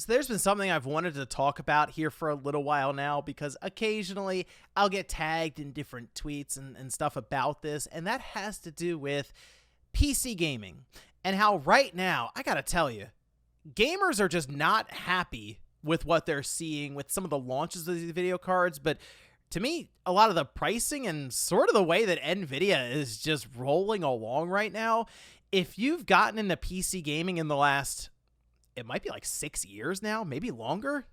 So there's been something I've wanted to talk about here for a little while now because occasionally I'll get tagged in different tweets and stuff about this, and that has to do with PC gaming and how right now, I gotta tell you, gamers are just not happy with what they're seeing with some of the launches of these video cards, but to me, a lot of the pricing and sort of the way that Nvidia is just rolling along right now, if you've gotten into PC gaming in the last, it might be like 6 years now, maybe longer,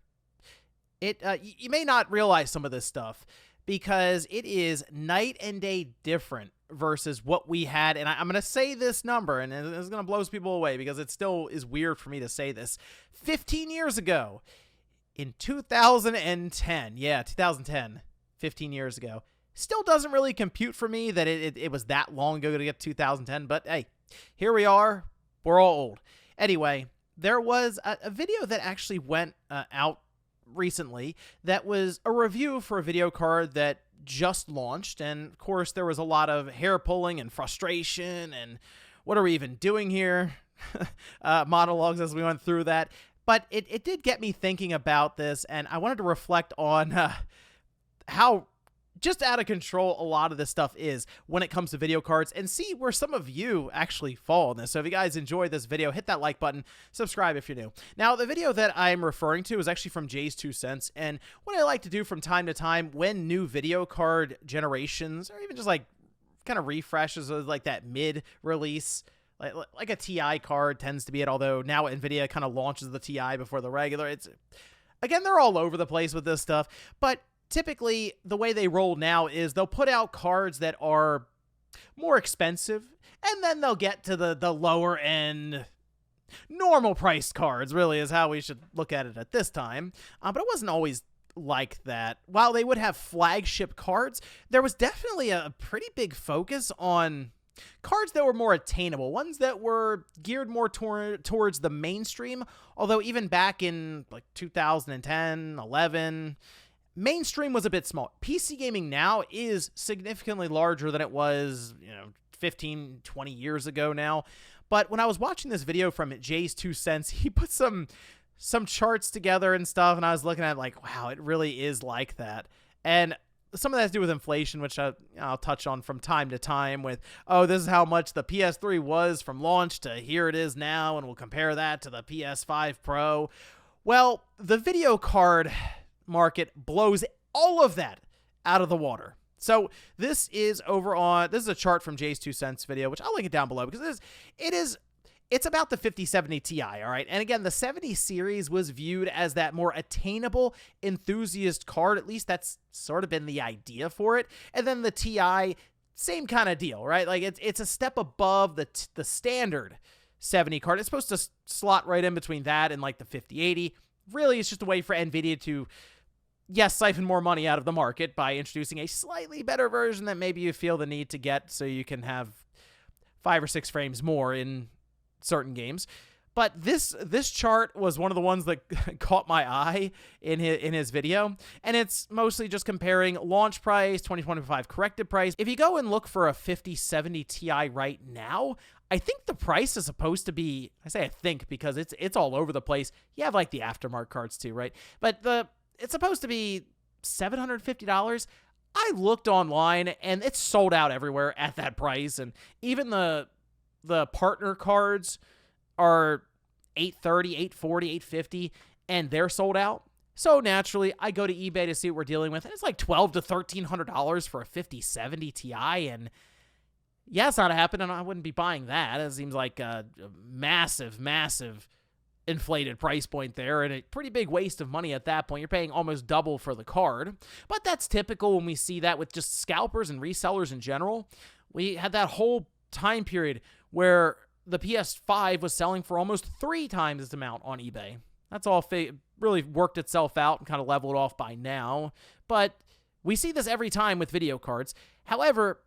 you may not realize some of this stuff because it is night and day different versus what we had. And I'm going to say this number, and it's going to blow people away because it still is weird for me to say this. 15 years ago, in 2010, 2010, 15 years ago, still doesn't really compute for me that it was that long ago to get 2010. But hey, here we are. We're all old. Anyway, there was a video that actually went out recently that was a review for a video card that just launched. And of course, there was a lot of hair pulling and frustration and what are we even doing here? Monologues as we went through that. But it did get me thinking about this, and I wanted to reflect on how just out of control a lot of this stuff is when it comes to video cards and see where some of you actually fall in this. So if you guys enjoyed this video, hit that like button, subscribe if you're new. Now, the video that I'm referring to is actually from Jay's 2 cents. And what I like to do from time to time when new video card generations or even just like kind of refreshes of like that mid-release, like a TI card tends to be it, although now Nvidia kind of launches the TI before the regular. Again, they're all over the place with this stuff, but typically, the way they roll now is they'll put out cards that are more expensive, and then they'll get to the lower end, normal priced cards, really is how we should look at it at this time. But it wasn't always like that. While they would have flagship cards, there was definitely a pretty big focus on cards that were more attainable, ones that were geared more towards the mainstream, although even back in like 2010, 11, mainstream was a bit small. PC gaming now is significantly larger than it was, 15, 20 years ago now. But when I was watching this video from Jay's 2 cents, he put some charts together and stuff, and I was looking at it like, wow, it really is like that. And some of that has to do with inflation, which I'll touch on from time to time with, this is how much the PS3 was from launch to here it is now, and we'll compare that to the PS5 Pro. Well, the video card market blows all of that out of the water. So this is a chart from Jay's 2 cents video, which I'll link it down below because it's about the 5070 Ti, all right? And again, the 70 series was viewed as that more attainable enthusiast card. At least that's sort of been the idea for it. And then the Ti, same kind of deal, right? Like it's a step above the standard 70 card. It's supposed to slot right in between that and like the 5080. Really, it's just a way for Nvidia to siphon more money out of the market by introducing a slightly better version that maybe you feel the need to get so you can have 5 or 6 frames more in certain games. But this chart was one of the ones that caught my eye in his video, and it's mostly just comparing launch price, 2025 corrected price. If you go and look for a 5070 Ti right now, I think the price is supposed to be, I say I think because it's all over the place. You have like the aftermarket cards too, right? But it's supposed to be $750. I looked online and it's sold out everywhere at that price. And even the partner cards are $830, $840, $850, and they're sold out. So naturally, I go to eBay to see what we're dealing with, and it's like $1,200 to $1,300 for a 5070 Ti. And yeah, it's not happening. I wouldn't be buying that. It seems like a massive inflated price point there and a pretty big waste of money at that point. You're paying almost double for the card, but that's typical when we see that with just scalpers and resellers in general. We had that whole time period where the PS5 was selling for almost 3 times its amount on eBay. That's all really worked itself out and kind of leveled off by now, but we see this every time with video cards. However,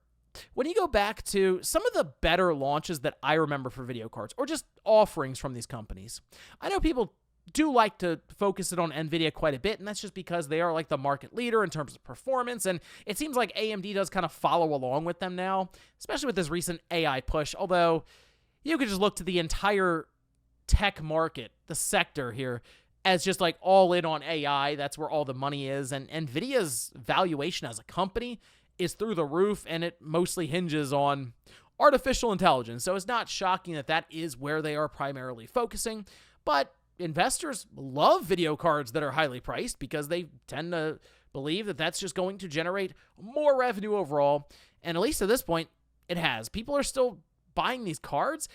when you go back to some of the better launches that I remember for video cards, or just offerings from these companies, I know people do like to focus it on NVIDIA quite a bit, and that's just because they are like the market leader in terms of performance, and it seems like AMD does kind of follow along with them now, especially with this recent AI push, although you could just look to the entire tech market, the sector here, as just like all in on AI. That's where all the money is. And NVIDIA's valuation as a company is through the roof, and it mostly hinges on artificial intelligence. So it's not shocking that that is where they are primarily focusing. But investors love video cards that are highly priced because they tend to believe that that's just going to generate more revenue overall. And at least at this point, it has. People are still buying these cards,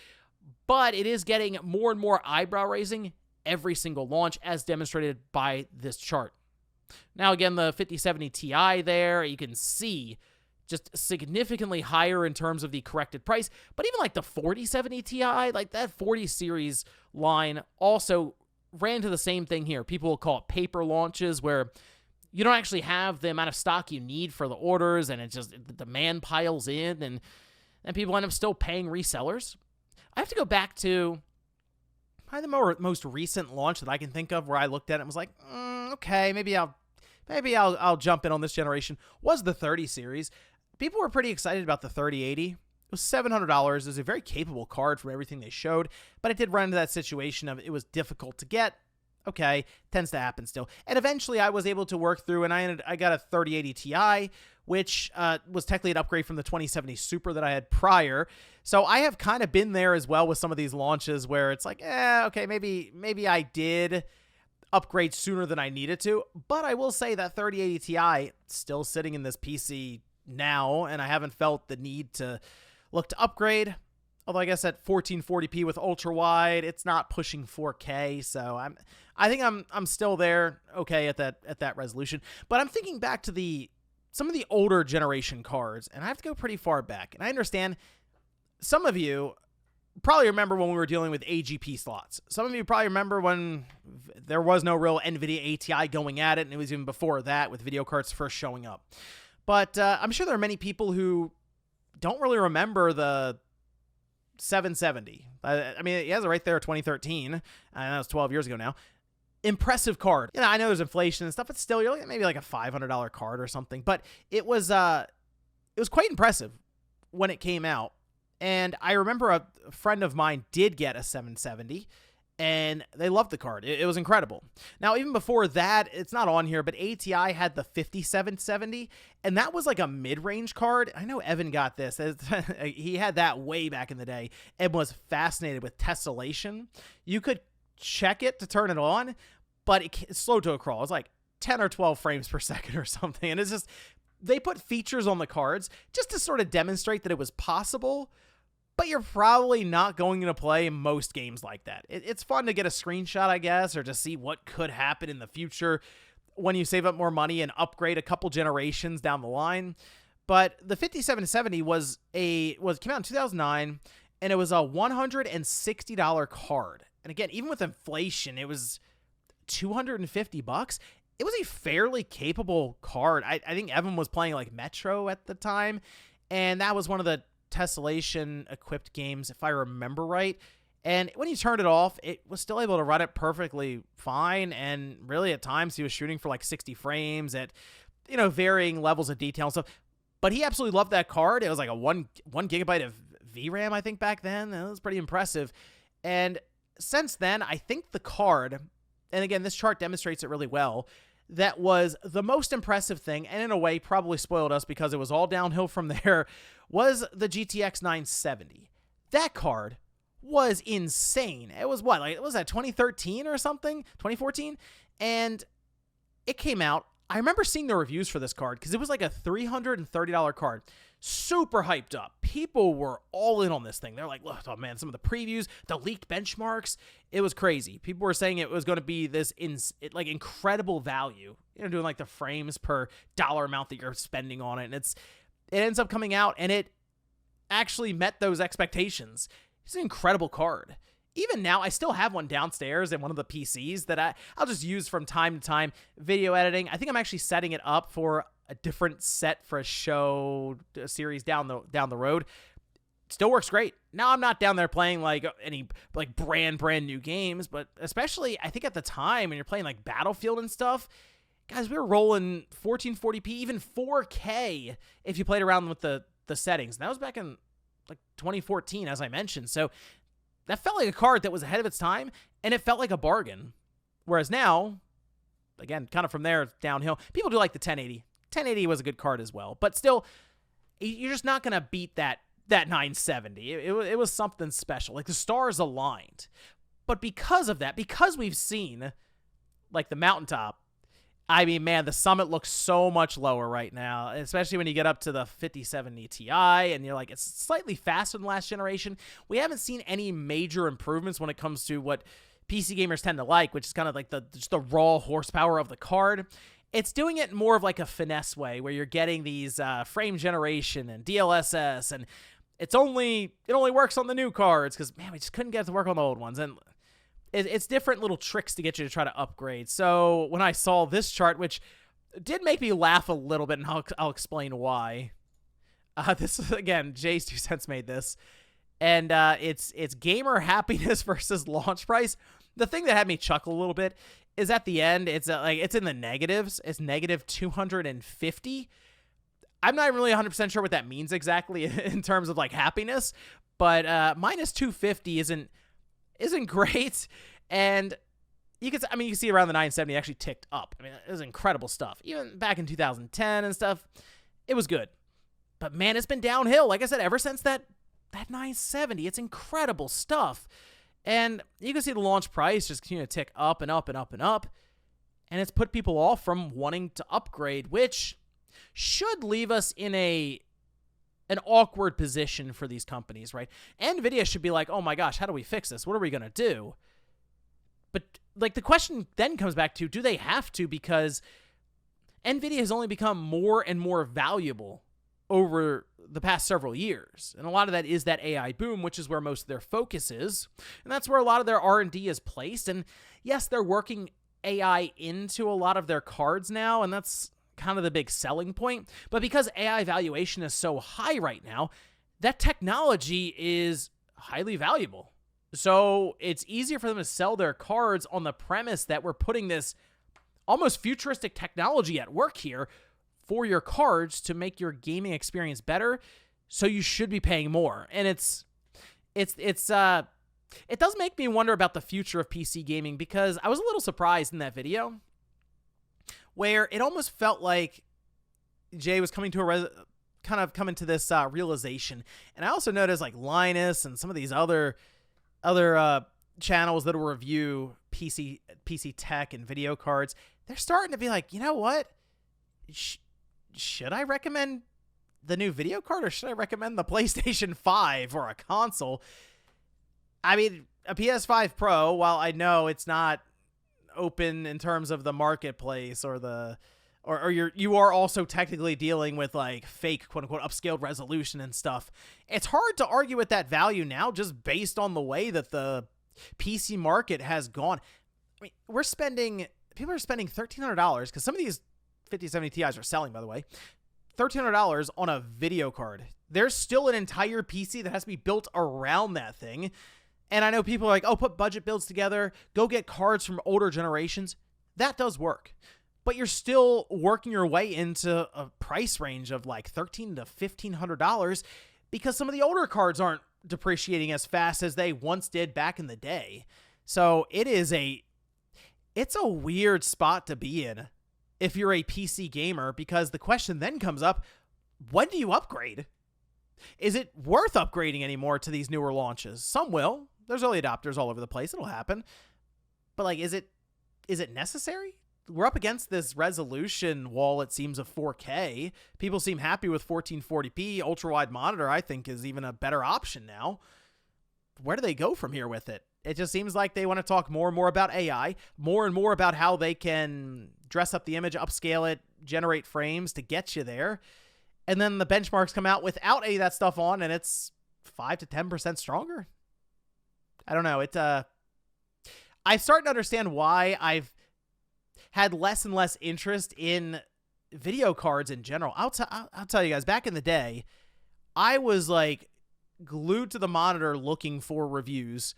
but it is getting more and more eyebrow raising every single launch, as demonstrated by this chart. Now, again, the 5070 Ti there, you can see just significantly higher in terms of the corrected price. But even like the 4070 Ti, like that 40 series line also ran to the same thing here. People will call it paper launches, where you don't actually have the amount of stock you need for the orders, and the demand piles in, and people end up still paying resellers. I have to go back to probably the most recent launch that I can think of where I looked at it and was like, okay, maybe I'll jump in on this generation, was the 30 series. People were pretty excited about the 3080. It was $700. It was a very capable card from everything they showed, but it did run into that situation of it was difficult to get. Okay, tends to happen still. And eventually I was able to work through, and I got a 3080 Ti, which was technically an upgrade from the 2070 Super that I had prior. So I have kind of been there as well with some of these launches where it's like, okay, maybe I did upgrade sooner than I needed to. But I will say that 3080 Ti still sitting in this PC now, and I haven't felt the need to look to upgrade. Although I guess at 1440p with ultra wide, it's not pushing 4K, so I think I'm still there, okay, at that resolution. But I'm thinking back to some of the older generation cards, and I have to go pretty far back. And I understand some of you probably remember when we were dealing with AGP slots. Some of you probably remember when there was no real NVIDIA ATI going at it, and it was even before that with video cards first showing up. But I'm sure there are many people who don't really remember the 770. I mean, it has it right there, 2013. I know it's 12 years ago now. Impressive card. You know, I know there's inflation and stuff, but still, you're looking at maybe like a $500 card or something. But it was quite impressive when it came out. And I remember a friend of mine did get a 770, and they loved the card. It was incredible. Now, even before that, it's not on here, but ATI had the 5770, and that was like a mid-range card. I know Evan got this. He had that way back in the day and was fascinated with tessellation. You could check it to turn it on, but it's slow to a crawl. It's like 10 or 12 frames per second or something. And it's just, they put features on the cards just to sort of demonstrate that it was possible, but you're probably not going to play most games like that. It's fun to get a screenshot, I guess, or to see what could happen in the future when you save up more money and upgrade a couple generations down the line. But the 5770 came out in 2009, and it was a $160 card. And again, even with inflation, it was $250. It was a fairly capable card. I think Evan was playing like Metro at the time, and that was one of the tessellation equipped games, if I remember right. And when he turned it off, it was still able to run it perfectly fine. And really, at times, he was shooting for like 60 frames at, varying levels of detail and stuff. But he absolutely loved that card. It was like a one gigabyte of VRAM, I think, back then. That was pretty impressive. And since then, I think the card, and again, this chart demonstrates it really well, that was the most impressive thing, and in a way probably spoiled us because it was all downhill from there, was the GTX 970. That card was insane. It was what was that, 2013 or something? 2014? And it came out. I remember seeing the reviews for this card because it was like a $330 card. Super hyped up. People were all in on this thing. They're like, oh man, some of the previews, the leaked benchmarks, it was crazy. People were saying it was going to be this incredible value, doing like the frames per dollar amount that you're spending on it. And it ends up coming out, and it actually met those expectations. It's an incredible card. Even now, I still have one downstairs in one of the PCs that I'll just use from time to time. Video editing. I think I'm actually setting it up for a different set for a series down the road. Still works great. Now I'm not down there playing like any like brand new games, but especially I think at the time when you're playing like Battlefield and stuff, guys, we were rolling 1440p, even 4K if you played around with the settings. And that was back in like 2014, as I mentioned. So that felt like a card that was ahead of its time, and it felt like a bargain. Whereas now, again, kind of from there downhill, people do like the 1080. 1080 was a good card as well, but still, you're just not going to beat that 970. It was something special. Like, the stars aligned. But because of that, because we've seen, like, the mountaintop, I mean, man, the summit looks so much lower right now, especially when you get up to the 5070 Ti, and you're like, it's slightly faster than last generation. We haven't seen any major improvements when it comes to what PC gamers tend to like, which is kind of like just the raw horsepower of the card. It's doing it more of like a finesse way, where you're getting these frame generation and DLSS, and it only works on the new cards because, man, we just couldn't get it to work on the old ones. And it's different little tricks to get you to try to upgrade. So when I saw this chart, which did make me laugh a little bit, and I'll explain why. This is, again, Jay's 2 cents made this, and it's gamer happiness versus launch price. The thing that had me chuckle a little bit is at the end, it's in the negatives. It's negative 250. I'm not really 100% sure what that means exactly in terms of like happiness, but minus 250 isn't great. And you can see around the 970 actually ticked up. I mean, it was incredible stuff. Even back in 2010 and stuff, it was good. But man, it's been downhill. Like I said, ever since that 970, it's incredible stuff. And you can see the launch price just continue to tick up and up and up and up. And it's put people off from wanting to upgrade, which should leave us in an awkward position for these companies, right? NVIDIA should be like, oh my gosh, how do we fix this? What are we going to do? But like, the question then comes back to, do they have to? Because NVIDIA has only become more and more valuable over the past several years. And a lot of that is that AI boom, which is where most of their focus is. And that's where a lot of their R&D is placed. And yes, they're working AI into a lot of their cards now, and that's kind of the big selling point. But because AI valuation is so high right now, that technology is highly valuable. So it's easier for them to sell their cards on the premise that we're putting this almost futuristic technology at work here for your cards to make your gaming experience better. So you should be paying more. And it does make me wonder about the future of PC gaming, because I was a little surprised in that video where it almost felt like Jay was coming to coming to this realization. And I also noticed like Linus and some of these other channels that will review PC tech and video cards, they're starting to be like, you know what? Should I recommend the new video card, or should I recommend the PlayStation 5 or a console? I mean, a PS5 Pro, while I know it's not open in terms of the marketplace or you are also technically dealing with like fake quote unquote upscaled resolution and stuff. It's hard to argue with that value now, just based on the way that the PC market has gone. I mean, people are spending $1,300, because some of these 5070 Ti's are selling, by the way, $1,300 on a video card. There's still an entire PC that has to be built around that thing. And I know people are like, oh, put budget builds together, go get cards from older generations. That does work. But you're still working your way into a price range of like $1,300 to $1,500, because some of the older cards aren't depreciating as fast as they once did back in the day. So it's a weird spot to be in if you're a PC gamer, because the question then comes up, when do you upgrade? Is it worth upgrading anymore to these newer launches? Some will. There's early adopters all over the place. It'll happen. But like, is it necessary? We're up against this resolution wall, it seems, of 4K. People seem happy with 1440p. Ultra-wide monitor, I think, is even a better option now. Where do they go from here with it? It just seems like they want to talk more and more about AI, more and more about how they can dress up the image, upscale it, generate frames to get you there. And then the benchmarks come out without any of that stuff on, and it's 5 to 10% stronger. I don't know. I start to understand why I've had less and less interest in video cards in general. I'll tell you guys, back in the day, I was like glued to the monitor looking for reviews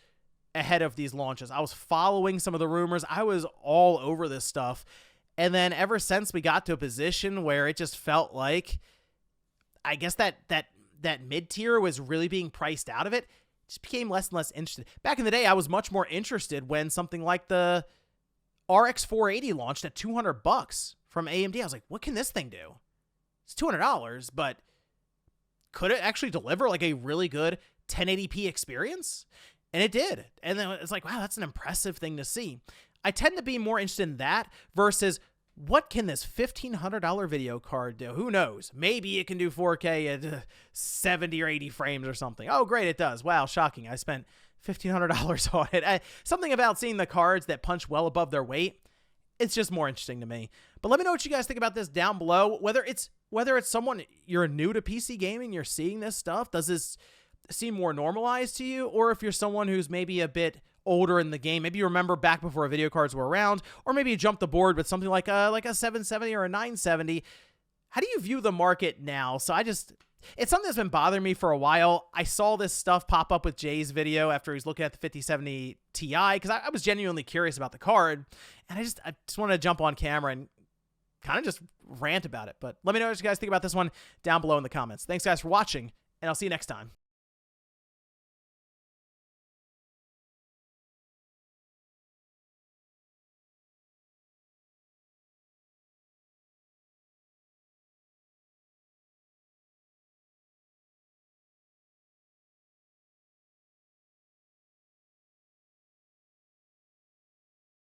ahead of these launches. I was following some of the rumors. I was all over this stuff. And then ever since we got to a position where it just felt like, I guess that mid-tier was really being priced out of it, just became less and less interested. Back in the day, I was much more interested when something like the RX 480 launched at $200 from AMD. I was like, what can this thing do? It's $200, but could it actually deliver like a really good 1080p experience? And it did. And then it's like, wow, that's an impressive thing to see. I tend to be more interested in that versus what can this $1,500 video card do? Who knows? Maybe it can do 4K at 70 or 80 frames or something. Oh, great, it does. Wow, shocking. I spent $1,500 on it. Something about seeing the cards that punch well above their weight, it's just more interesting to me. But let me know what you guys think about this down below. Whether it's someone, you're new to PC gaming, you're seeing this stuff, does this seem more normalized to you? Or if you're someone who's maybe a bit older in the game, maybe you remember back before video cards were around, or maybe you jumped the board with something like a 770 or a 970. How do you view the market now? So it's something that's been bothering me for a while. I saw this stuff pop up with Jay's video after he's looking at the 5070 Ti, because I was genuinely curious about the card, and I just wanted to jump on camera and kind of just rant about it. But let me know what you guys think about this one down below in the comments. Thanks guys for watching, and I'll see you next time.